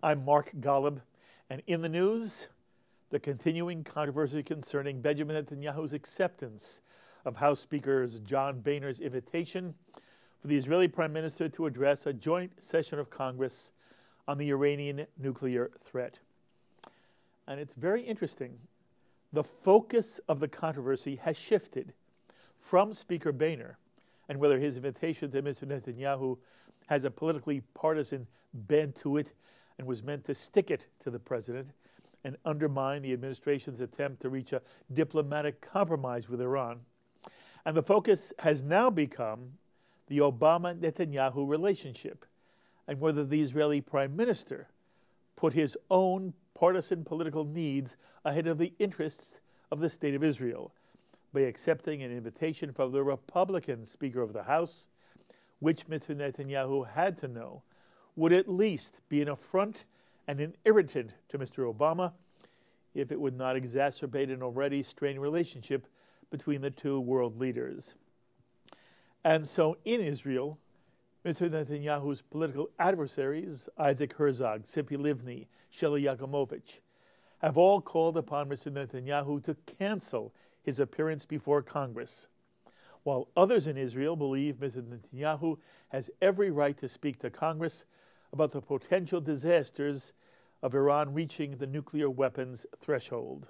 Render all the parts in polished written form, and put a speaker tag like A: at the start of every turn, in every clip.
A: I'm Mark Golub, and in the news, the continuing controversy concerning Benjamin Netanyahu's acceptance of House Speaker John Boehner's invitation for the Israeli Prime Minister to address a joint session of Congress on the Iranian nuclear threat. And it's very interesting. The focus of the controversy has shifted from Speaker Boehner and whether his invitation to Mr. Netanyahu has a politically partisan bent to it and was meant to stick it to the president and undermine the administration's attempt to reach a diplomatic compromise with Iran. And the focus has now become the Obama-Netanyahu relationship and whether the Israeli Prime Minister put his own partisan political needs ahead of the interests of the State of Israel by accepting an invitation from the Republican Speaker of the House, which Mr. Netanyahu had to know would at least be an affront and an irritant to Mr. Obama if it would not exacerbate an already strained relationship between the two world leaders. And so in Israel, Mr. Netanyahu's political adversaries, Isaac Herzog, Tzipi Livni, Shelley Yakimovich, have all called upon Mr. Netanyahu to cancel his appearance before Congress, while others in Israel believe Mr. Netanyahu has every right to speak to Congress about the potential disasters of Iran reaching the nuclear weapons threshold.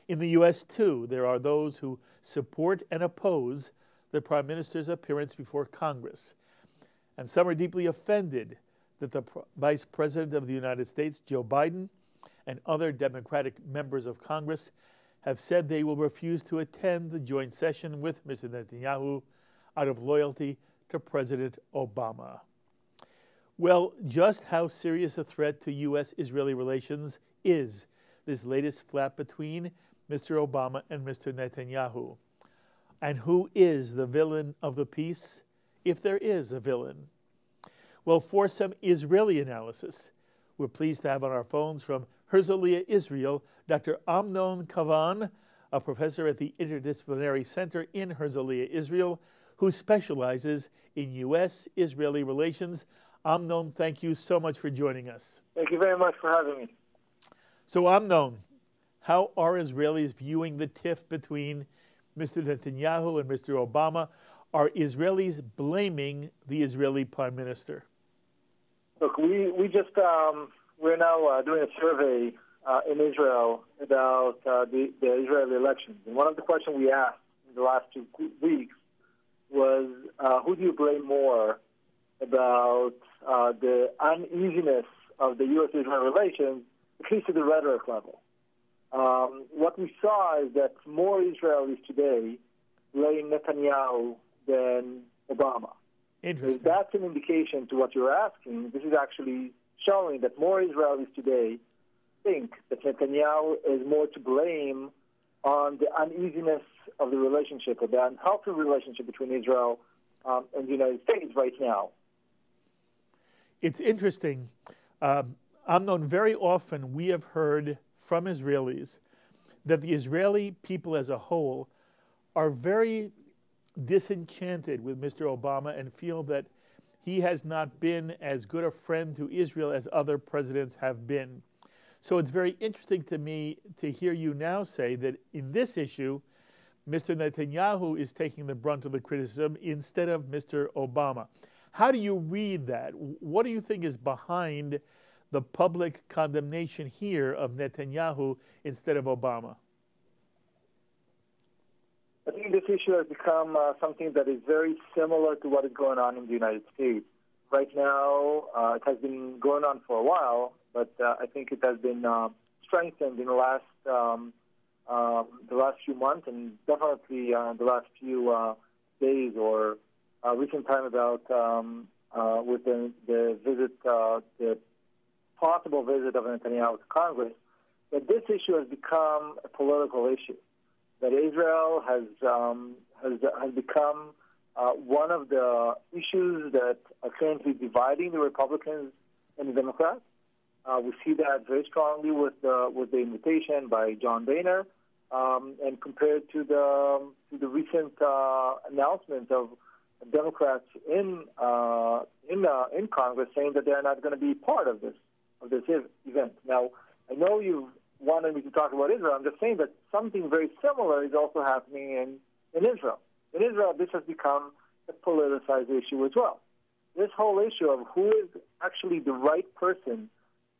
A: In the U.S., too, there are those who support and oppose the Prime Minister's appearance before Congress, and some are deeply offended that the Vice President of the United States, Joe Biden, and other Democratic members of Congress have said they will refuse to attend the joint session with Mr. Netanyahu out of loyalty to President Obama. Well, just how serious a threat to U.S.-Israeli relations is this latest flap between Mr. Obama and Mr. Netanyahu? And who is the villain of the piece, if there is a villain? Well, for some Israeli analysis, we're pleased to have on our phones from Herzliya Israel, Dr. Amnon Cavari, a professor at the Interdisciplinary Center in Herzliya Israel, who specializes in U.S.-Israeli relations. Amnon, thank you so much for joining us.
B: Thank you very much for having me.
A: So, Amnon, how are Israelis viewing the tiff between Mr. Netanyahu and Mr. Obama? Are Israelis blaming the Israeli Prime Minister?
B: Look, we're now doing a survey in Israel about the Israeli elections. And one of the questions we asked in the last 2 weeks was, who do you blame more about the uneasiness of the U.S.-Israel relations, at least at the rhetoric level? What we saw is that more Israelis today blame Netanyahu than Obama.
A: Interesting.
B: If that's an indication to what you're asking, this is actually showing that more Israelis today think that Netanyahu is more to blame on the uneasiness of the relationship, or the unhealthy relationship between Israel and the United States right now.
A: It's interesting. Amnon, very often we have heard from Israelis that the Israeli people as a whole are very disenchanted with Mr. Obama and feel that he has not been as good a friend to Israel as other presidents have been. So it's very interesting to me to hear you now say that in this issue, Mr. Netanyahu is taking the brunt of the criticism instead of Mr. Obama. How do you read that? What do you think is behind the public condemnation here of Netanyahu instead of Obama?
B: I think this issue has become something that is very similar to what is going on in the United States. Right now, it has been going on for a while, but I think it has been strengthened in the last few months, and definitely the last few days or recent time about with the visit, the possible visit of Netanyahu to Congress, that this issue has become a political issue. That Israel has become one of the issues that are currently dividing the Republicans and the Democrats. We see that very strongly with the invitation by John Boehner, and compared to the recent announcement of Democrats in Congress saying that they're not going to be part of this of this event. Now, I know you wanted me to talk about Israel. I'm just saying that something very similar is also happening in Israel. In Israel, this has become a politicized issue as well. This whole issue of who is actually the right person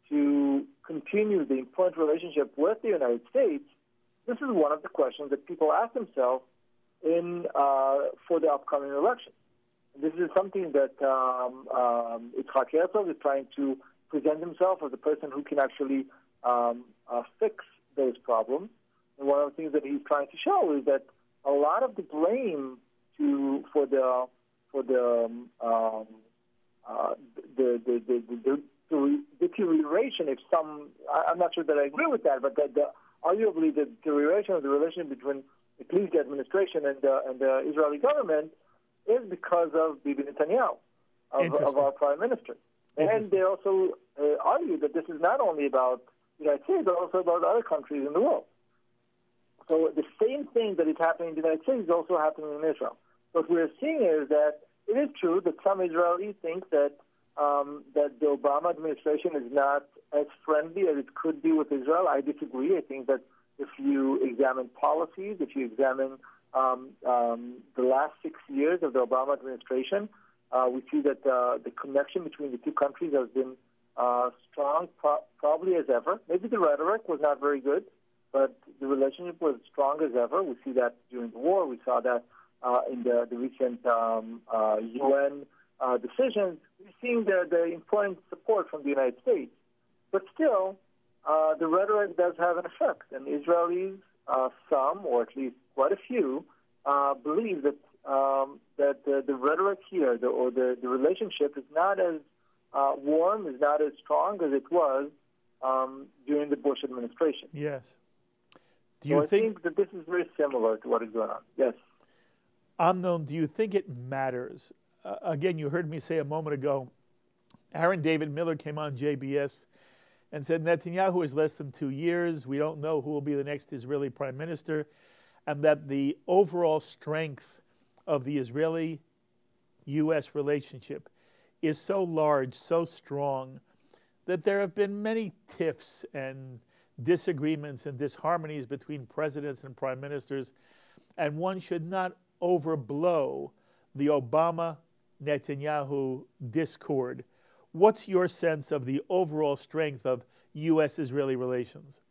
B: to continue the important relationship with the United States, this is one of the questions that people ask themselves for the upcoming election. This is something that Yitzhak Herzog is trying to present himself as a person who can actually fix those problems. And one of the things that he's trying to show is that a lot of the blame for the deterioration, I'm not sure that I agree with that, but arguably the deterioration of the relationship between at least the administration and the Israeli government is because of Bibi Netanyahu, of our prime minister. And they also argue that this is not only about the United States, but also about other countries in the world. So the same thing that is happening in the United States is also happening in Israel. What we're seeing is that it is true that some Israelis think that that the Obama administration is not as friendly as it could be with Israel. I disagree. I think that if you examine policies, if you examine the last 6 years of the Obama administration, we see that the connection between the two countries has been strong, probably as ever. Maybe the rhetoric was not very good, but the relationship was strong as ever. We see that during the war. We saw that in the recent UN decisions. We're seeing the important support from the United States. But still, the rhetoric does have an effect. And Israelis, some, or at least quite a few, believe that the rhetoric here, the relationship is not as warm, is not as strong as it was during the Bush administration.
A: Yes.
B: I think that this is very similar to what is going on. Yes.
A: Amnon, do you think it matters? Again, you heard me say a moment ago, Aaron David Miller came on JBS and said Netanyahu is less than 2 years. We don't know who will be the next Israeli prime minister, and that the overall strength of the Israeli-U.S. relationship is so large, so strong, that there have been many tiffs and disagreements and disharmonies between presidents and prime ministers, and one should not overblow the Obama-Netanyahu discord. What's your sense of the overall strength of U.S.-Israeli relations?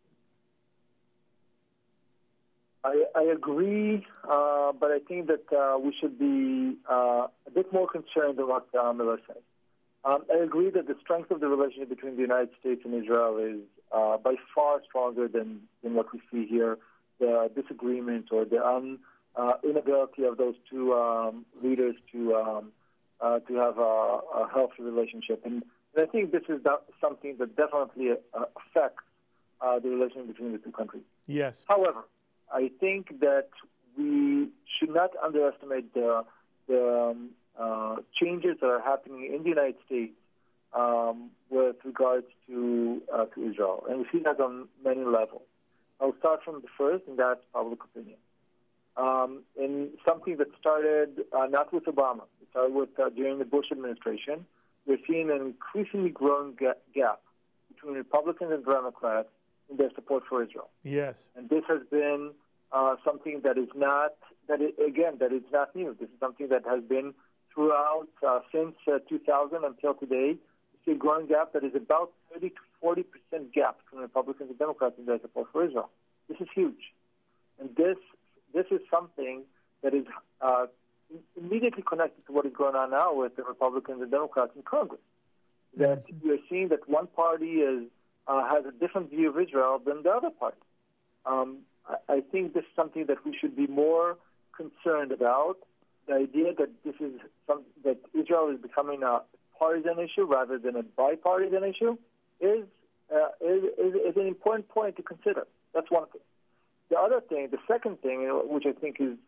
B: I agree, but I think that we should be a bit more concerned than what Miller said. I agree that the strength of the relationship between the United States and Israel is by far stronger than what we see here, the disagreements or the inability of those two leaders to have a healthy relationship. And I think this is something that definitely affects the relationship between the two countries.
A: Yes.
B: However, I think that we should not underestimate the changes that are happening in the United States with regards to Israel. And we see that on many levels. I'll start from the first, and that's public opinion. And something that started not with Obama, it started with during the Bush administration. We're seeing an increasingly growing gap between Republicans and Democrats in their support for Israel.
A: Yes.
B: And this has been something that is not new. This is something that has been throughout since 2000 until today. We see a growing gap that is about 30 to 40% gap between Republicans and Democrats in their support for Israel. This is huge. And this is something that is immediately connected to what is going on now with the Republicans and Democrats in Congress. That we are seeing that one party has a different view of Israel than the other party. I think this is something that we should be more concerned about. The idea that that Israel is becoming a partisan issue rather than a bipartisan issue is an important point to consider. That's one thing. The other thing, the second thing, which I think is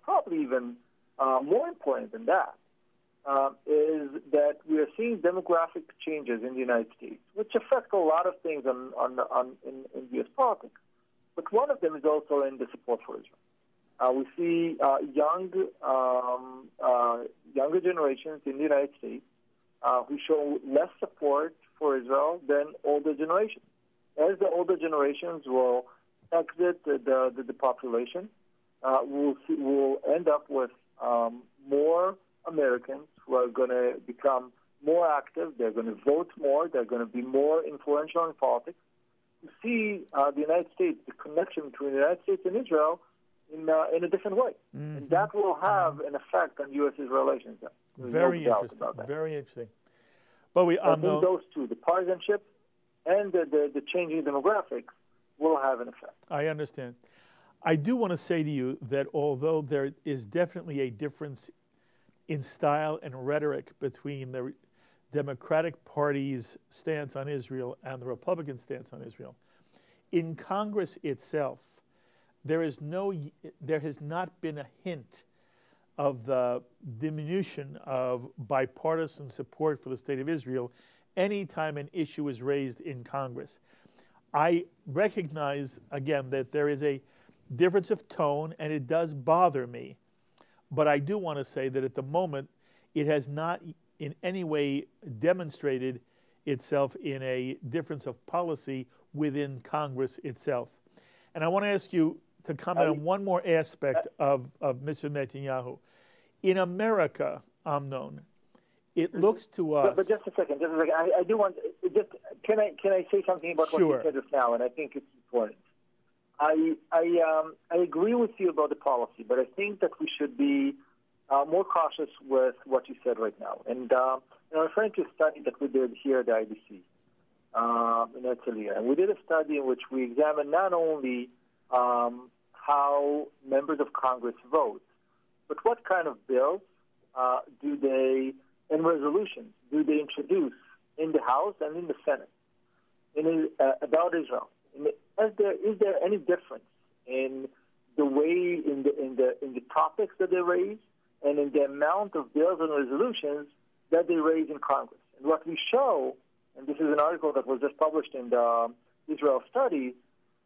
B: probably even more important than that, is that we are seeing demographic changes in the United States, which affect a lot of things in U.S. politics. But one of them is also in the support for Israel. We see younger generations in the United States who show less support for Israel than older generations. As the older generations will exit the population, we'll end up with more Americans who are going to become more active. They're going to vote more. They're going to be more influential in politics. To see the United States, the connection between the United States and Israel in a different way. Mm-hmm. And that will have an effect on U.S.-Israel relations.
A: Very interesting. Very interesting. But
B: I think those two, the partisanship and the changing demographics, will have an effect.
A: I understand. I do want to say to you that although there is definitely a difference in style and rhetoric between the Democratic Party's stance on Israel and the Republican stance on Israel, in Congress itself, there has not been a hint of the diminution of bipartisan support for the State of Israel anytime an issue is raised in Congress. I recognize, again, that there is a difference of tone, and it does bother me. But I do want to say that at the moment, it has not in any way demonstrated itself in a difference of policy within Congress itself. And I want to ask you to comment on one more aspect of Mr. Netanyahu. In America, Amnon, it looks to us...
B: But just a second. I do want... Can I say something about what you said just now? And I think it's important. I agree with you about the policy, but I think that we should be more cautious with what you said right now. And I'm referring to a study that we did here at the IDC in Herzliya. And we did a study in which we examined not only how members of Congress vote, but what kind of bills do they, and resolutions, do they introduce in the House and in the Senate about Israel. Is there any difference in the way, in the topics that they raise, and in the amount of bills and resolutions that they raise in Congress? And what we show, and this is an article that was just published in the Israel Studies,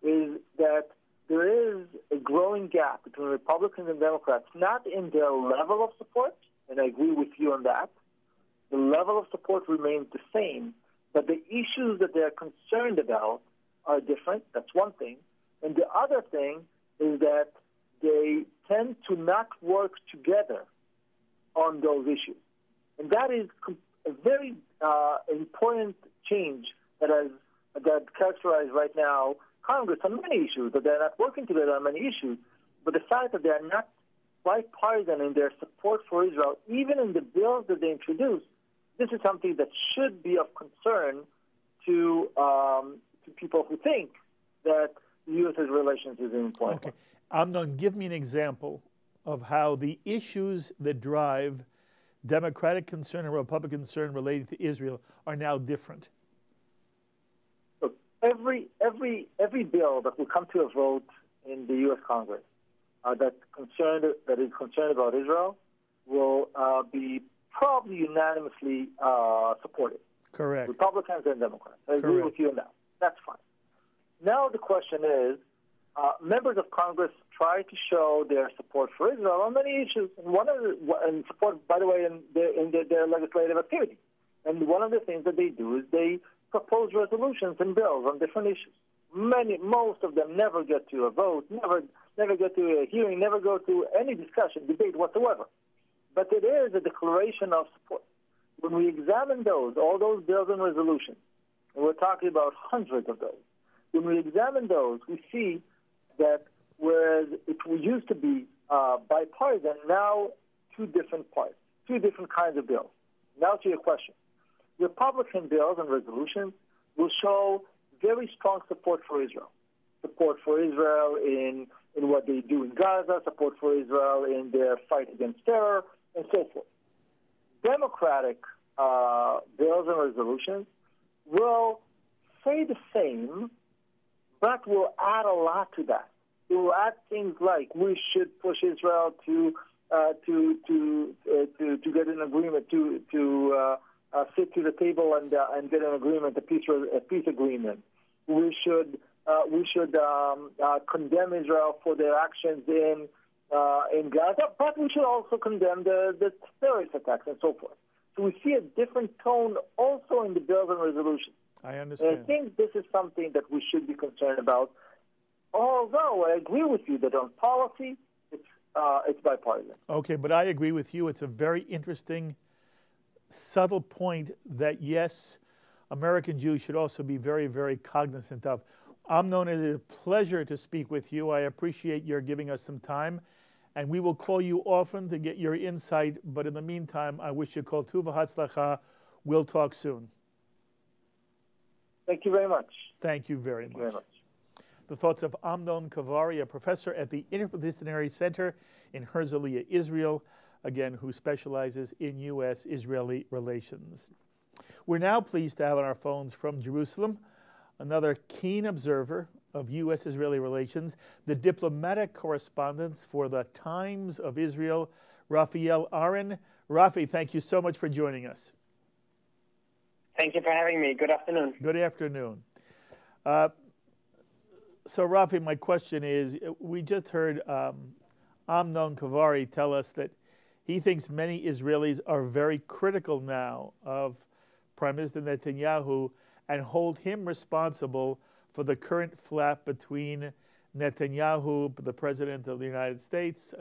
B: is that there is a growing gap between Republicans and Democrats, not in their level of support, and I agree with you on that. The level of support remains the same, but the issues that they're concerned about are different. That's one thing. And the other thing is that they tend to not work together on those issues. And that is a very important change that characterizes right now Congress on many issues, that they're not working together on many issues. But the fact that they're not bipartisan in their support for Israel, even in the bills that they introduce, this is something that should be of concern to people who think that U.S.'s relations is important.
A: Okay. Amnon, give me an example of how the issues that drive Democratic concern and Republican concern related to Israel are now different.
B: Look, every bill that will come to a vote in the U.S. Congress that is concerned about Israel will be probably unanimously supported.
A: Correct.
B: Republicans and Democrats. I agree with you on that. That's fine. Now the question is, members of Congress try to show their support for Israel on many issues, and support, by the way, in their legislative activity. And one of the things that they do is they propose resolutions and bills on different issues. Most of them never get to a vote, never get to a hearing, never go to any discussion, debate whatsoever. But it is a declaration of support. When we examine all those bills and resolutions, and we're talking about hundreds of those, when we examine those, we see that whereas it used to be bipartisan, now two different parts, two different kinds of bills. Now to your question. Republican bills and resolutions will show very strong support for Israel. Support for Israel in what they do in Gaza, support for Israel in their fight against terror, and so forth. Democratic bills and resolutions will say the same, but will add a lot to that. It will add things like we should push Israel to get an agreement, to sit to the table and get an agreement, a peace agreement. We should condemn Israel for their actions in Gaza, but we should also condemn the terrorist attacks and so forth. So we see a different tone also in the bills and resolutions.
A: I understand.
B: And I think this is something that we should be concerned about. Although I agree with you that on policy, it's bipartisan.
A: Okay, but I agree with you. It's a very interesting, subtle point that, yes, American Jews should also be very, very cognizant of. Amnon, it is a pleasure to speak with you. I appreciate your giving us some time, and we will call you often to get your insight. But in the meantime, I wish you kol tuv v'hatzlacha. We'll talk soon.
B: Thank you very much.
A: Thank you very much. The thoughts of Amnon Cavari, a professor at the Interdisciplinary Center in Herzliya, Israel, again, who specializes in U.S.-Israeli relations. We're now pleased to have on our phones from Jerusalem another keen observer of U.S.-Israeli relations, the diplomatic correspondent for the Times of Israel, Raphael Ahren. Rafi, thank you so much for joining us.
C: Thank you for having me. Good afternoon.
A: Good afternoon. So, Rafi, my question is, we just heard Amnon Cavari tell us that he thinks many Israelis are very critical now of Prime Minister Netanyahu and hold him responsible for the current flap between Netanyahu, the President of the United States,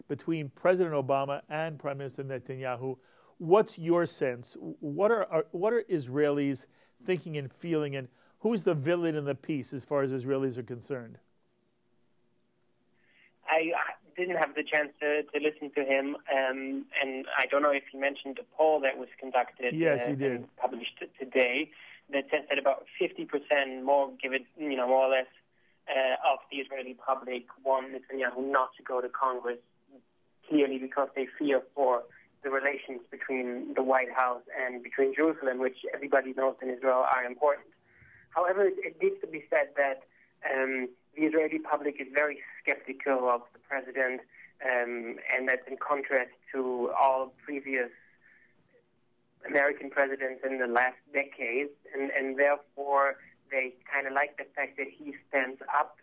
A: between President Obama and Prime Minister Netanyahu. What's your sense? What are Israelis thinking and feeling, and who's the villain in the piece as far as Israelis are concerned?
C: I didn't have the chance to listen to him, and I don't know if he mentioned a poll that was conducted.
A: Yes, he did.
C: And published today that says that about 50% more, more or less, of the Israeli public want Netanyahu not to go to Congress, clearly because they fear for the relations between the White House and between Jerusalem, which everybody knows in Israel are important. However, it needs to be said that the Israeli public is very skeptical of the president, and that's in contrast to all previous American presidents in the last decades, and therefore they kind of like the fact that he stands up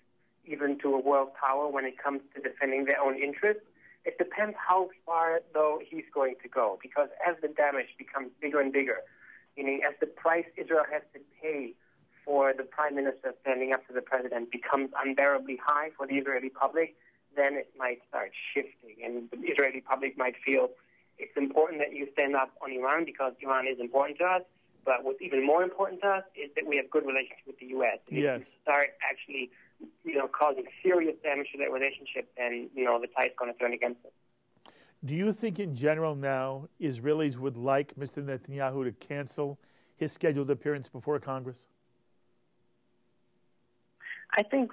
C: even to a world power when it comes to defending their own interests. It depends how far, though, he's going to go, because as the damage becomes bigger and bigger, meaning as the price Israel has to pay for the prime minister standing up to the president becomes unbearably high for the Israeli public, then it might start shifting. And the Israeli public might feel it's important that you stand up on Iran because Iran is important to us, but what's even more important to us is that we have good relations with the U.S. And
A: yes.
C: If you start actually, causing serious damage to that relationship, then, the tide's going to turn against us.
A: Do you think in general now Israelis would like Mr. Netanyahu to cancel his scheduled appearance before Congress?
C: I think,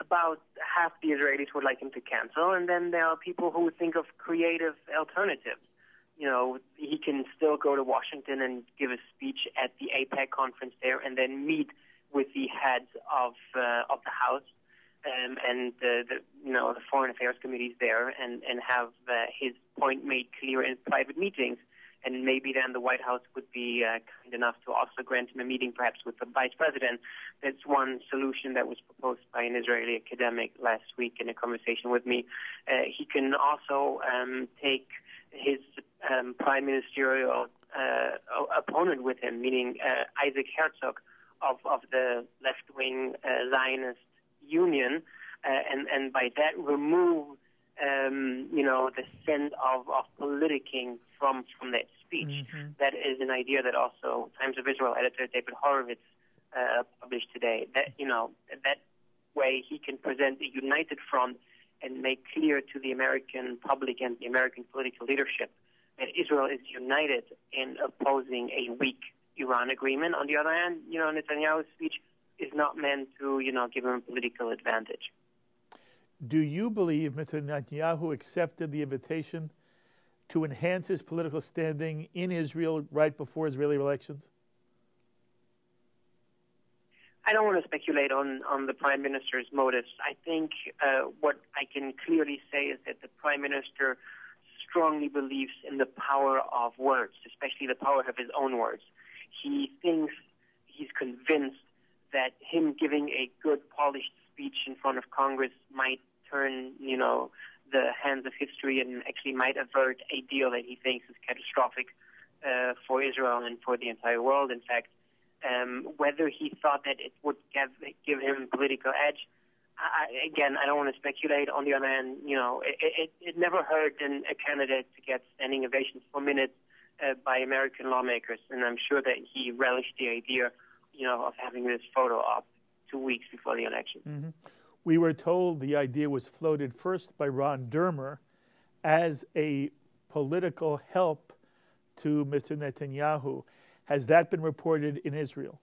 C: about half the Israelis would like him to cancel, and then there are people who would think of creative alternatives. He can still go to Washington and give a speech at the AIPAC conference there, and then meet with the heads of the House and the foreign affairs committees there, and have his point made clear in private meetings. And maybe then the White House would be kind enough to also grant him a meeting, perhaps with the vice president. That's one solution that was proposed by an Israeli academic last week in a conversation with me. He can also take his prime ministerial opponent with him, meaning Isaac Herzog of the left-wing Zionist Union, and by that remove the sense of politicking from that speech. Mm-hmm. That is an idea that also Times of Israel editor David Horowitz published today. That that way he can present a united front and make clear to the American public and the American political leadership that Israel is united in opposing a weak Iran agreement. On the other hand, Netanyahu's speech is not meant to give him a political advantage.
A: Do you believe Mr. Netanyahu accepted the invitation to enhance his political standing in Israel right before Israeli elections?
C: I don't want to speculate on the Prime Minister's motives. I think what I can clearly say is that the Prime Minister strongly believes in the power of words, especially the power of his own words. He's convinced that him giving a good, polished speech in front of Congress might turn, the hands of history and actually might avert a deal that he thinks is catastrophic for Israel and for the entire world. In fact, whether he thought that it would give him political edge, again, I don't want to speculate. On the other hand, it never hurt a candidate to get standing ovations for minutes by American lawmakers, and I'm sure that he relished the idea, of having this photo up 2 weeks before the election.
A: Mm-hmm. We were told the idea was floated first by Ron Dermer as a political help to Mr. Netanyahu. Has that been reported in Israel?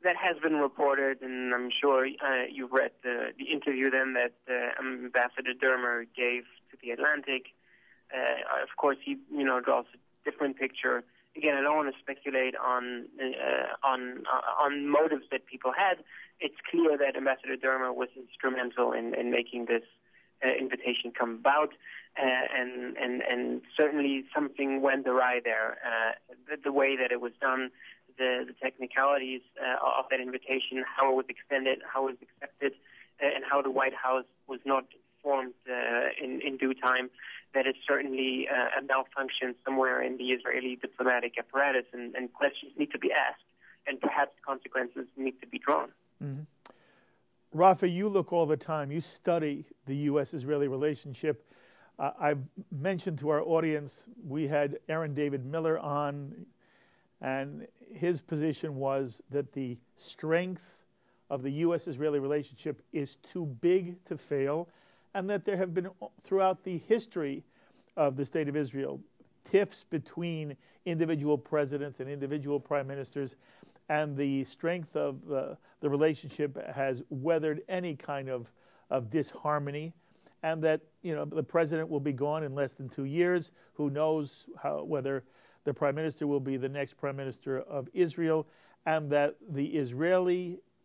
C: That has been reported, and I'm sure you've read the interview then that Ambassador Dermer gave to The Atlantic. Of course, he draws a different picture. Again, I don't want to speculate on motives that people had. It's clear that Ambassador Dermer was instrumental in making this invitation come about, and certainly something went awry there. The way that it was done, the technicalities of that invitation, how it was extended, how it was accepted, and how the White House was not informed in due time, that is certainly a malfunction somewhere in the Israeli diplomatic apparatus, and questions need to be asked, and perhaps consequences need to be drawn.
A: Mm-hmm. Rafa, you look all the time. You study the U.S.-Israeli relationship. I've mentioned to our audience, we had Aaron David Miller on, and his position was that the strength of the U.S.-Israeli relationship is too big to fail, and that there have been, throughout the history of the State of Israel, tiffs between individual presidents and individual prime ministers, and the strength of the relationship has weathered any kind of disharmony, and that the president will be gone in less than 2 years. Who knows whether the prime minister will be the next prime minister of Israel, and that the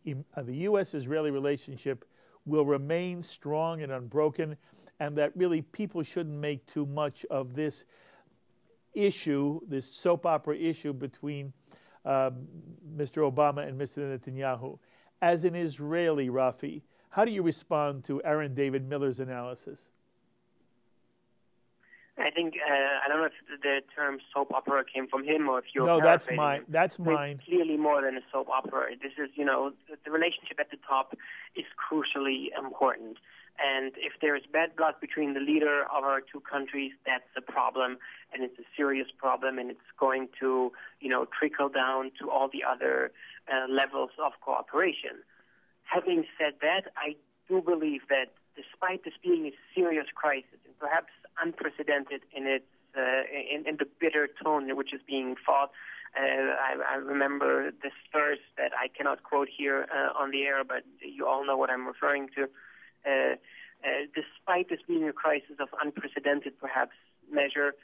A: U.S.-Israeli relationship will remain strong and unbroken, and that really people shouldn't make too much of this issue, this soap opera issue between Mr. Obama and Mr. Netanyahu. As an Israeli, Rafi, how do you respond to Aaron David Miller's analysis?
C: I think, I don't know if the term soap opera came from him or if you're
A: No, that's mine.
C: him.
A: That's mine.
C: It's clearly more than a soap opera. This is, the relationship at the top is crucially important. And if there is bad blood between the leader of our two countries, that's a problem, and it's a serious problem, and it's going to, trickle down to all the other levels of cooperation. Having said that, I do believe that despite this being a serious crisis, and perhaps unprecedented in its in the bitter tone in which is being fought, I remember this verse that I cannot quote here on the air, but you all know what I'm referring to. Despite this being a crisis of unprecedented, perhaps, measure,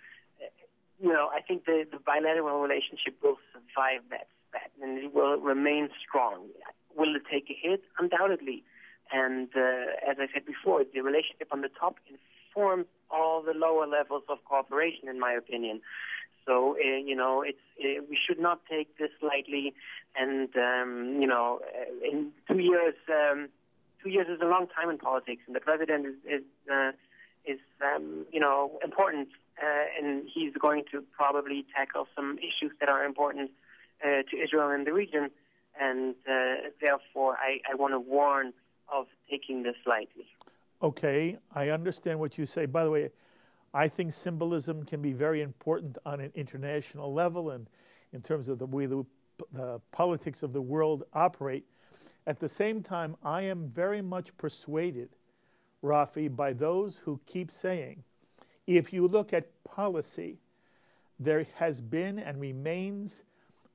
C: I think the bilateral relationship will survive that spat, and it will remain strong. Will it take a hit? Undoubtedly. And as I said before, the relationship on the top informs all the lower levels of cooperation, in my opinion. So, we should not take this lightly. And, in 2 years, 2 years is a long time in politics, and the president is important, and he's going to probably tackle some issues that are important to Israel and the region, and therefore I want to warn of taking this lightly.
A: Okay, I understand what you say. By the way, I think symbolism can be very important on an international level and in terms of the way the politics of the world operate. At the same time, I am very much persuaded, Rafi, by those who keep saying, if you look at policy, there has been and remains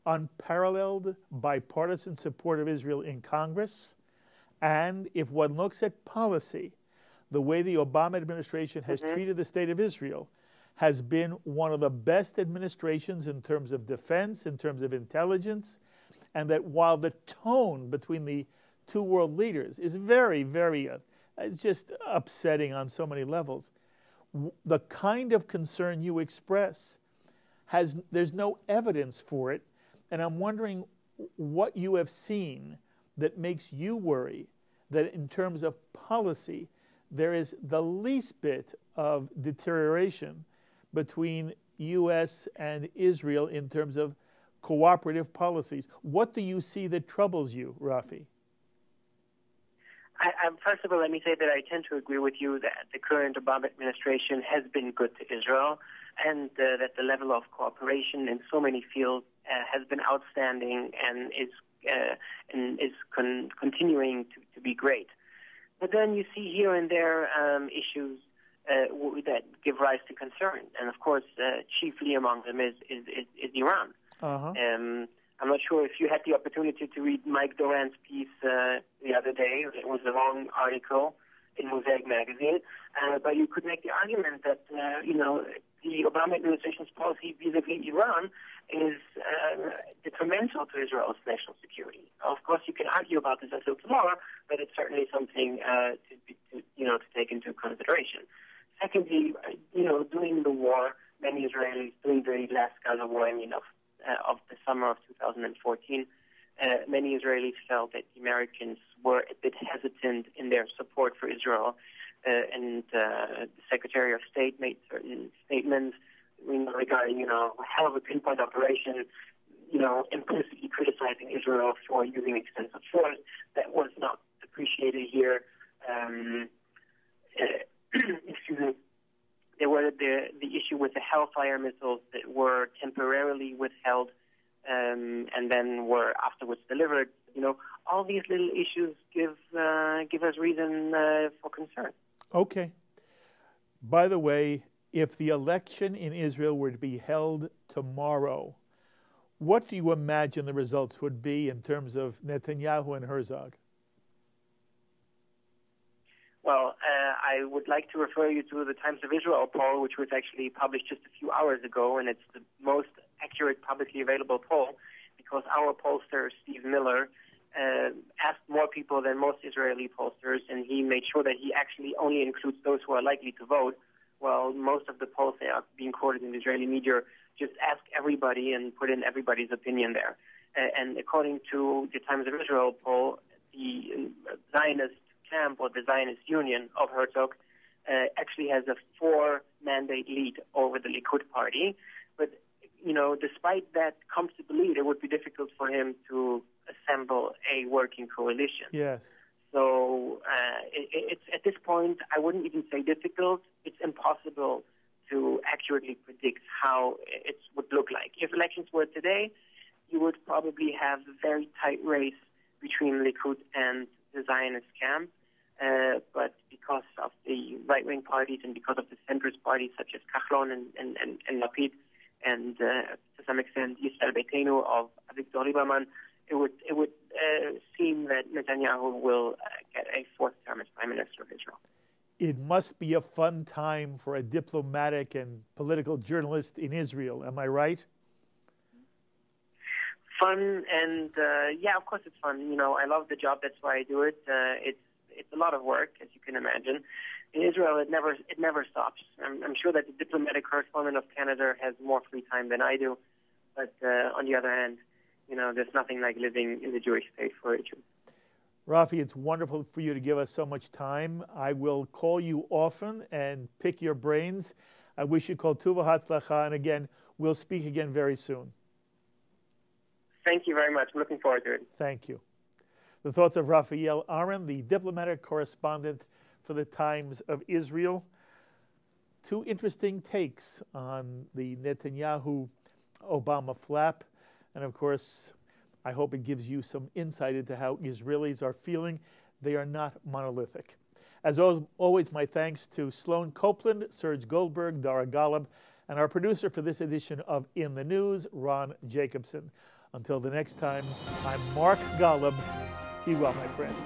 A: unparalleled bipartisan support of Israel in Congress. And if one looks at policy, the way the Obama administration has treated the State of Israel has been one of the best administrations in terms of defense, in terms of intelligence, and that while the tone between the two world leaders is very, very just upsetting on so many levels, the kind of concern you express there's no evidence for it, and I'm wondering what you have seen that makes you worry that in terms of policy there is the least bit of deterioration between U.S. and Israel in terms of cooperative policies. What do you see that troubles you, Rafi?
C: First of all, let me say that I tend to agree with you that the current Obama administration has been good to Israel, and that the level of cooperation in so many fields has been outstanding and is continuing to be great. But then you see here and there issues that give rise to concern, and of course, chiefly among them is Iran.
A: Uh-huh.
C: I'm not sure if you had the opportunity to read Mike Doran's piece the other day. It was a long article in Mosaic magazine, but you could make the argument that the Obama administration's policy vis-a-vis Iran is detrimental to Israel's national security. Of course, you can argue about this until tomorrow, but it's certainly something to take into consideration. Secondly, during the war, many Israelis, during the last Gaza war, of the summer of 2014, many Israelis felt that the Americans were a bit hesitant in their support for Israel, and the Secretary of State made certain statements regarding, a hell of a pinpoint operation, implicitly criticizing Israel for using extensive force. That was not appreciated here. Excuse me. There were the issue with the Hellfire missiles that were temporarily withheld and then were afterwards delivered. All these little issues give us reason for concern.
A: Okay. By the way, if the election in Israel were to be held tomorrow, what do you imagine the results would be in terms of Netanyahu and Herzog?
C: Well, I would like to refer you to the Times of Israel poll, which was actually published just a few hours ago, and it's the most accurate publicly available poll because our pollster, Steve Miller, asked more people than most Israeli pollsters, and he made sure that he actually only includes those who are likely to vote, while most of the polls that are being quoted in the Israeli media just ask everybody and put in everybody's opinion there. And according to the Times of Israel poll, the Zionist camp or the Zionist Union of Herzog actually has a 4-mandate lead over the Likud party. But, despite that comfortable lead, it would be difficult for him to assemble a working coalition.
A: Yes.
C: So it's at this point, I wouldn't even say difficult. It's impossible to accurately predict how it would look like. If elections were today, you would probably have a very tight race between Likud and the Zionist camp. But because of the right-wing parties and because of the centrist parties such as Kachlon and Lapid and to some extent Yisrael Beitenu of Avigdor Lieberman, it would seem that Netanyahu will get a 4th term as Prime Minister of Israel.
A: It must be a fun time for a diplomatic and political journalist in Israel. Am I right?
C: Fun and yeah, of course it's fun. I love the job. That's why I do it. It's a lot of work, as you can imagine. In Israel, it never stops. I'm sure that the diplomatic correspondent of Canada has more free time than I do. But on the other hand, there's nothing like living in the Jewish state for a Jew.
A: Rafi, it's wonderful for you to give us so much time. I will call you often and pick your brains. I wish you kol tuva hatzlacha, and again, we'll speak again very soon.
C: Thank you very much. I'm looking forward to it.
A: Thank you. The thoughts of Raphael Ahren, the diplomatic correspondent for the Times of Israel. 2 interesting takes on the Netanyahu-Obama flap. And of course, I hope it gives you some insight into how Israelis are feeling. They are not monolithic. As always, my thanks to Sloan Copeland, Serge Goldberg, Dara Golub, and our producer for this edition of In the News, Ron Jacobson. Until the next time, I'm Mark Golub. Be well, my friends.